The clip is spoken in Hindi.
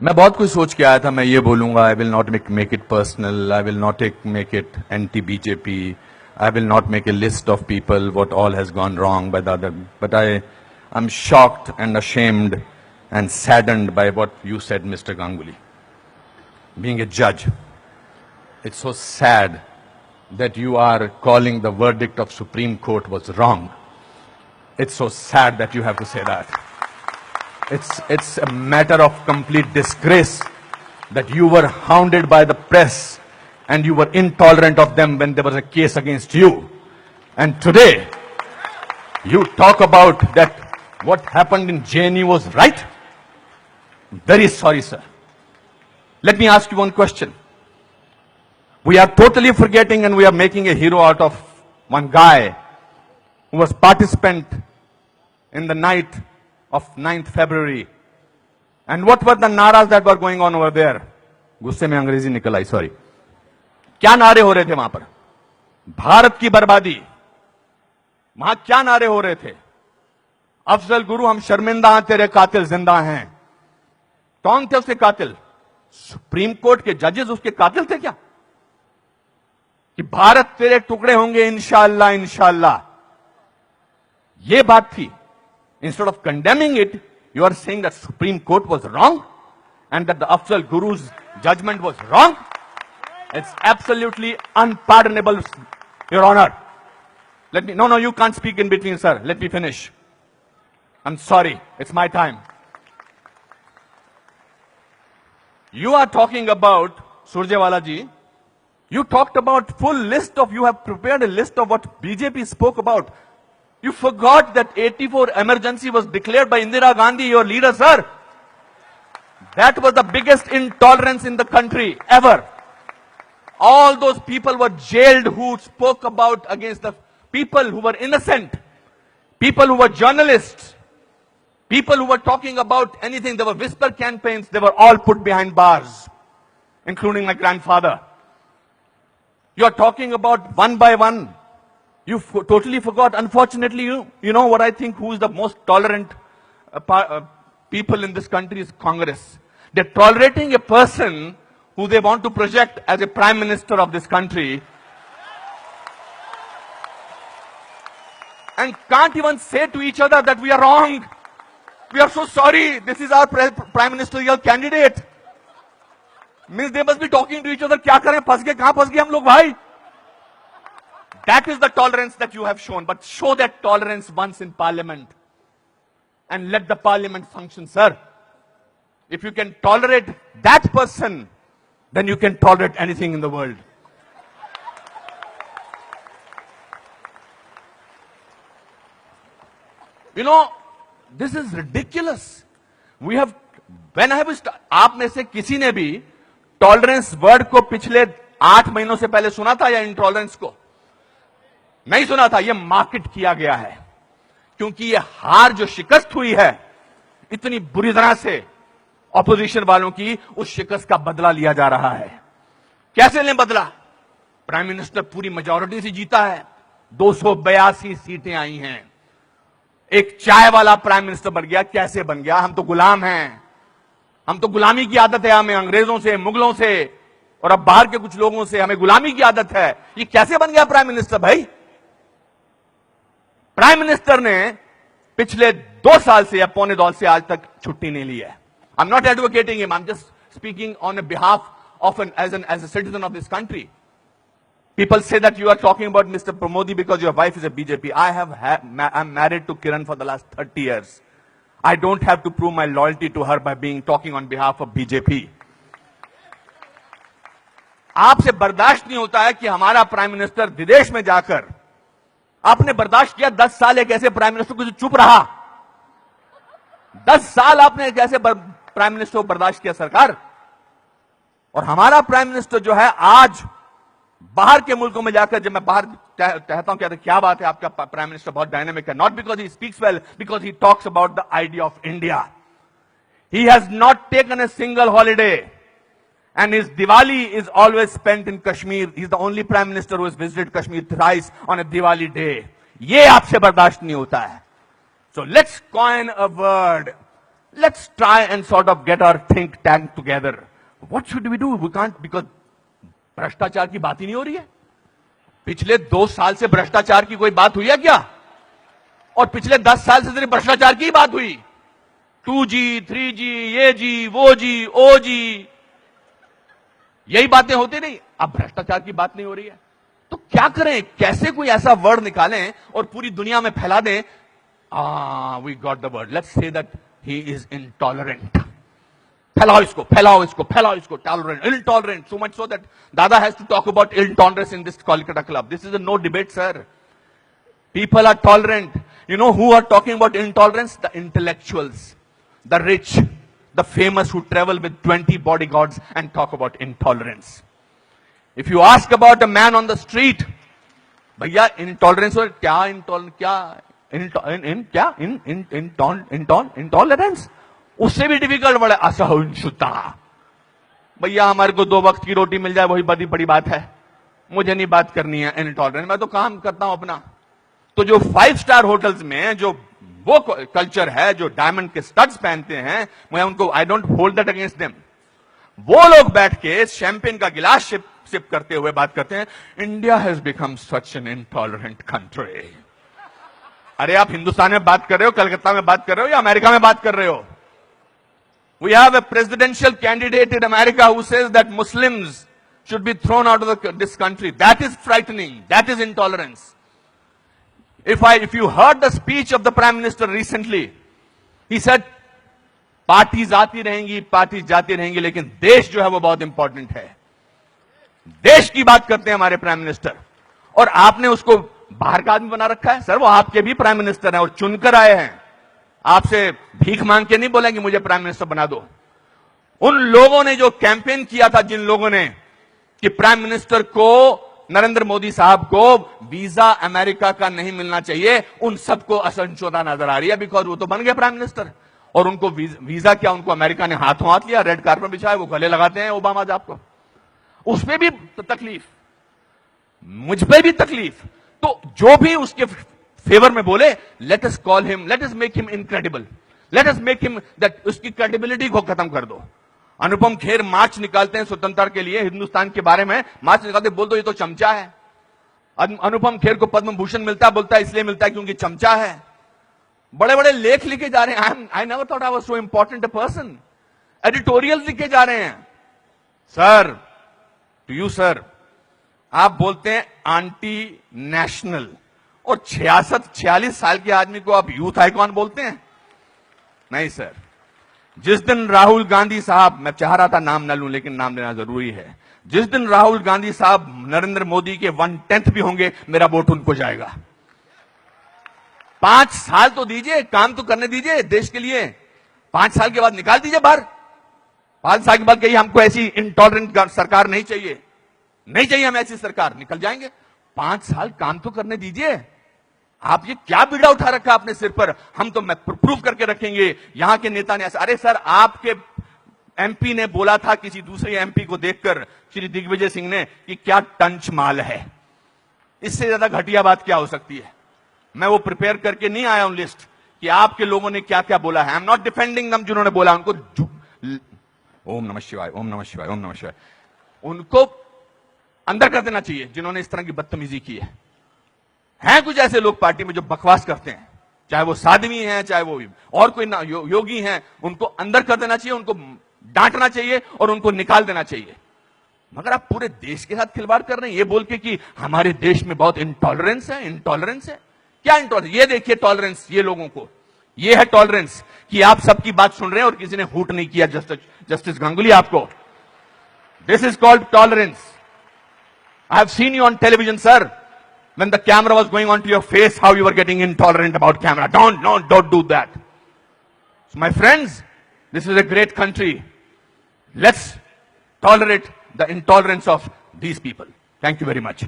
मैं बहुत कुछ सोच के आया था. मैं ये बोलूंगा, I will not make it personal, I will not make it anti BJP, I will not make a list of people what all has gone wrong by the other, but I am shocked and ashamed and saddened by what you said, Mr. Ganguly. Being a judge, it's so sad that you are calling the verdict of Supreme Court was wrong. It's so sad that you have to say that. It's a matter of complete disgrace that you were hounded by the press and you were intolerant of them when there was a case against you. And today, you talk about that what happened in JNU was right. Very sorry, sir. Let me ask you one question. We are totally forgetting and we are making a hero out of one guy who was participant in the night of 9th February. And what were the naras that were going on over there? गुस्से में अंग्रेजी निकल आई, सॉरी. क्या नारे हो रहे थे वहां पर? भारत की बर्बादी. वहां क्या नारे हो रहे थे? अफजल गुरु, हम शर्मिंदा हैं, तेरे कातिल जिंदा हैं. कौन थे उसके कातिल? सुप्रीम कोर्ट के जजेस उसके कातिल थे क्या? कि भारत तेरे टुकड़े होंगे इंशाअल्लाह इंशाअल्लाह, ये बात थी. Instead of condemning it, you are saying that Supreme Court was wrong and that the Afzal Guru's judgment was wrong. It's absolutely unpardonable, Your Honor. No, you can't speak in between, sir. Let me finish. I'm sorry. It's my time. You are talking about, Surjewala ji, you talked about full list of, you have prepared a list of what BJP spoke about. You forgot that 84 emergency was declared by Indira Gandhi, your leader, sir. That was the biggest intolerance in the country ever. All those people were jailed who spoke about against the people who were innocent, people who were journalists, people who were talking about anything. There were whisper campaigns. They were all put behind bars, including my grandfather. You are talking about one by one. You totally forgot. Unfortunately, you know what I think, who is the most tolerant people in this country is Congress. They're tolerating a person who they want to project as a prime minister of this country and can't even say to each other that we are wrong. We are so sorry. This is our prime ministerial candidate. Means they must be talking to each other. क्या करें, फंस गए, कहां फंस गए हम लोग भाई? That is the tolerance that you have shown. But show that tolerance once in parliament and let the parliament function, sir. If you can tolerate that person, then you can tolerate anything in the world. You know, this is ridiculous. We have, when I have, आप में से किसी ने भी टॉलरेंस वर्ड को पिछले 8 महीनों से पहले सुना था या इंटॉलरेंस को? नहीं सुना था. यह मार्केट किया गया है क्योंकि यह हार जो शिकस्त हुई है इतनी बुरी तरह से ऑपोजिशन वालों की, उस शिकस्त का बदला लिया जा रहा है. कैसे लें बदला? प्राइम मिनिस्टर पूरी मेजॉरिटी से जीता है. 282 सीटें आई हैं. एक चाय वाला प्राइम मिनिस्टर बन गया. कैसे बन गया? हम तो गुलाम हैं. हम तो गुलामी की आदत है हमें, अंग्रेजों से, मुगलों से और अब बाहर के कुछ लोगों से हमें गुलामी की आदत है. ये कैसे बन गया प्राइम मिनिस्टर भाई? प्राइम मिनिस्टर ने पिछले 2 साल से या पौने 2 से आज तक छुट्टी नहीं ली है. I am not advocating him, I am just speaking on behalf of as a citizen of this country. People say that you are talking about Mr. Modi because your wife is a BJP. I'm married to Kiran for the last 30 years. I don't have to prove my loyalty to her by talking on behalf of BJP. आपसे बर्दाश्त नहीं होता है कि हमारा प्राइम मिनिस्टर विदेश में जाकर, आपने बर्दाश्त किया 10 साल एक ऐसे प्राइम मिनिस्टर को जो चुप रहा. 10 साल आपने एक ऐसे प्राइम मिनिस्टर को बर्दाश्त किया सरकार. और हमारा प्राइम मिनिस्टर जो है आज बाहर के मुल्कों में जाकर, जब मैं बाहर कहता हूं क्या बात है, आपका प्राइम मिनिस्टर बहुत डायनेमिक है. Not because he speaks well, because he talks about the idea of India. He has not taken a single holiday and his Diwali is always spent in Kashmir. He's the only prime minister who has visited Kashmir thrice on a Diwali day. ये आपसे बर्दाश्त नहीं होता है. So let's coin a word Let's try and sort of get our think tank together. What should we do? We can't, because भ्रष्टाचार की बात ही नहीं हो रही है. पिछले 2 साल से भ्रष्टाचार की कोई बात हुई है क्या? और पिछले 10 साल से सिर्फ भ्रष्टाचार की बात हुई. 2G, 3G, ये जी, वो जी, ओ जी, यही बातें होती नहीं. अब भ्रष्टाचार की बात नहीं हो रही है. तो क्या करें? कैसे कोई ऐसा वर्ड निकालें और पूरी दुनिया में फैला दें? We got the word. Let's say that he is intolerant. फैलाओ इसको, फैलाओ इसको, फैलाओ इसको. Tolerant, intolerant. So much so that Dada has to talk about intolerance in this Kolkata club. This is a no debate, sir. People are tolerant. You know who are talking about intolerance? The intellectuals, the rich, the famous who travel with 20 bodyguards and talk about intolerance. If you ask about a man on the street, भैया intolerance और क्या intolerance उससे भी डिफिकल्ट वर्ड है असहिष्णुता. भैया हमारे को 2 वक्त की रोटी मिल जाए वही बड़ी बात है. मुझे नहीं बात करनी है इनटॉलरेंस. मैं तो काम करता हूं अपना. तो जो 5 स्टार होटल्स में जो वो कल्चर है, जो डायमंड के स्टड्स पहनते हैं, मैं उनको I don't hold that against them. वो लोग बैठ के शैंपेन का गिलास सिप करते हुए बात करते हैं, India has become such an intolerant country. अरे आप हिंदुस्तान में बात कर रहे हो, कलकत्ता में बात कर रहे हो या अमेरिका में बात कर रहे हो? We have a presidential candidate in America who says that Muslims should be thrown out of this country. That is frightening. That is intolerance. If you heard the speech of the Prime Minister recently, he said, parties आती रहेंगी, पार्टीज जाती रहेंगी, लेकिन देश जो है वो बहुत इंपॉर्टेंट है. देश की बात करते हैं हमारे प्राइम मिनिस्टर, और आपने उसको बाहर का आदमी बना रखा है. सर वो आपके भी प्राइम मिनिस्टर हैं और चुनकर आए हैं. आपसे भीख मांग के नहीं बोलेंगे मुझे प्राइम मिनिस्टर बना दो. उन लोगों ने जो कैंपेन किया था, जिन लोगों ने कि प्राइम मिनिस्टर को, नरेंद्र मोदी साहब को वीजा अमेरिका का नहीं मिलना चाहिए, उन सबको असहिष्णुता नजर आ रही है. बिकॉज वो तो बन गए प्राइम मिनिस्टर और उनको वीजा क्या, उनको अमेरिका ने हाथों हाथ लिया, रेड कार्पेट बिछाया, वो गले लगाते हैं ओबामा साहब को. उसमें भी तकलीफ, मुझ पे भी तकलीफ. तो जो भी उसके फेवर में बोले, let us call him, let us make him incredible, let us make him that, उसकी क्रेडिबिलिटी को खत्म कर दो. अनुपम खेर मार्च निकालते हैं स्वतंत्रता के लिए, हिंदुस्तान के बारे में मार्च निकालते, बोल दो ये तो चमचा है. अनुपम खेर को पद्म भूषण मिलता है, बोलता है इसलिए मिलता है क्योंकि चमचा है. बड़े बड़े लेख लिखे जा रहे हैं. I never thought I was so important a person. Editorial लिखे जा रहे हैं. सर, टू यू सर, आप बोलते हैं एंटी नेशनल, और 46 साल के आदमी को आप यूथ आइकॉन बोलते हैं? नहीं सर. जिस दिन राहुल गांधी साहब, मैं चाह रहा था नाम न लूं लेकिन नाम लेना जरूरी है, जिस दिन राहुल गांधी साहब नरेंद्र मोदी के 1/10 भी होंगे, मेरा वोट उनको जाएगा. 5 साल तो दीजिए, काम तो करने दीजिए देश के लिए. 5 साल के बाद निकाल दीजिए बाहर. 5 साल के बाद कहिए हमको ऐसी इंटॉलरेंट सरकार नहीं चाहिए, नहीं चाहिए हमें ऐसी सरकार, निकल जाएंगे. 5 साल काम तो करने दीजिए. आप ये क्या बीड़ा उठा रखा है अपने सिर पर? हम तो मैं प्रूव करके रखेंगे, यहां के नेता ने ऐसा. अरे सर, आपके एमपी ने बोला था किसी दूसरे एमपी को देखकर, श्री दिग्विजय सिंह ने, कि क्या टंच माल है. इससे ज्यादा घटिया बात क्या हो सकती है? मैं वो प्रिपेयर करके नहीं आया हूं लिस्ट कि आपके लोगों ने क्या क्या बोला है. आई एम नॉट डिफेंडिंग दम. जिन्होंने बोला उनको ओम नमः शिवाय, ओम नमः शिवाय, ओम नमः शिवाय, उनको अंदर कर देना चाहिए जिन्होंने इस तरह की बदतमीजी की है. हैं कुछ ऐसे लोग पार्टी में जो बकवास करते हैं, चाहे वो साध्वी हैं, चाहे वो और कोई योगी हैं, उनको अंदर कर देना चाहिए, उनको डांटना चाहिए और उनको निकाल देना चाहिए. मगर आप पूरे देश के साथ खिलवाड़ कर रहे हैं ये बोल के कि हमारे देश में बहुत इंटॉलरेंस है. इंटॉलरेंस है क्या? इंटॉलरेंस ये देखिए, टॉलरेंस ये लोगों को, ये है टॉलरेंस कि आप सबकी बात सुन रहे हैं और किसी ने हूट नहीं किया. जस्टिस गांगुली आपको, this is called tolerance. I have seen you on television, sir. When the camera was going onto your face, how you were getting intolerant about camera. Don't do that. So my friends, this is a great country. Let's tolerate the intolerance of these people. Thank you very much.